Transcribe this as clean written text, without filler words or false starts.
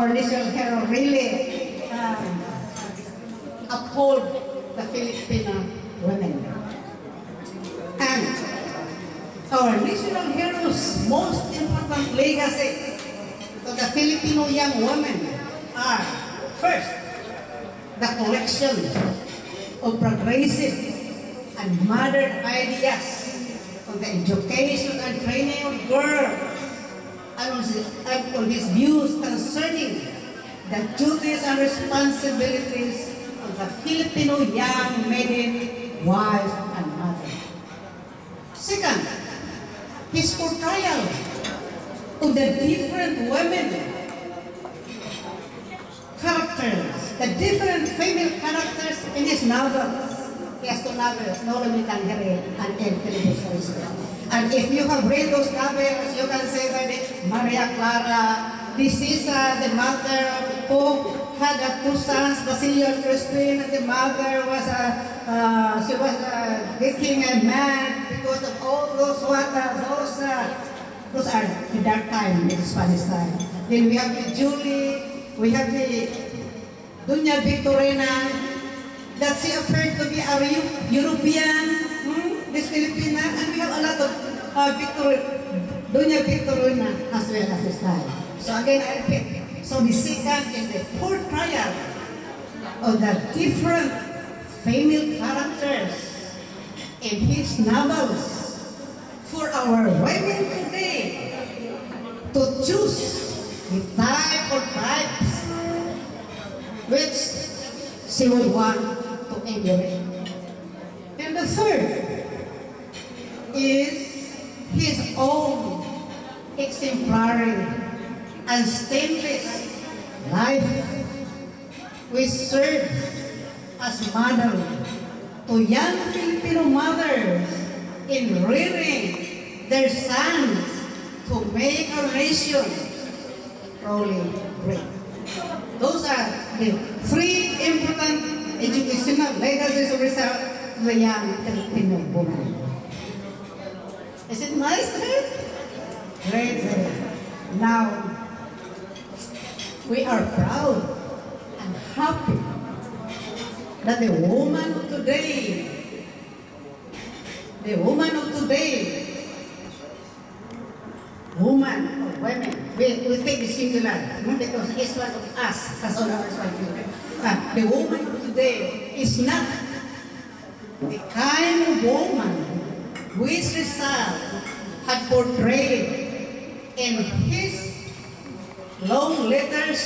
our national hero really uphold the Filipino women. And our national hero's most important legacy to the Filipino young women are, first, the collection of progressive and modern ideas on the education and training of girls, and on his views concerning the duties and responsibilities of the Filipino young maiden, wife, and mother. Second, his portrayal of the different women characters, the different female characters in his novels. He has two novels, Nolo Mitangere and El Televisorio. And if you have read those novels, you can say that Maria Clara, this is the mother who had two sons, Basilio and Crispin, and the mother was she was getting mad because of all those those are the dark time in the Spanish time. Then we have the Julie, we have the Doña Victorina, that she appeared to be a European, this Filipina, and we have a lot of Doña Victorina as well as this time. So again, I repeat, so the second is the portrayal of the different female characters in his novels for our women today to choose the type or types which she would want to emulate. And the third is his own exemplary and stainless life, which serves as model to young Filipino mothers in rearing their sons to make our nation truly great. Those are the three important educational legacies of the young Filipino woman. Is it nice, right? Great, great. Now, we are proud and happy that the woman of today, woman or women, we take the singular because each one of us has all our responsibility. The woman of today is not the kind of woman which Rizal had portrayed in his long letters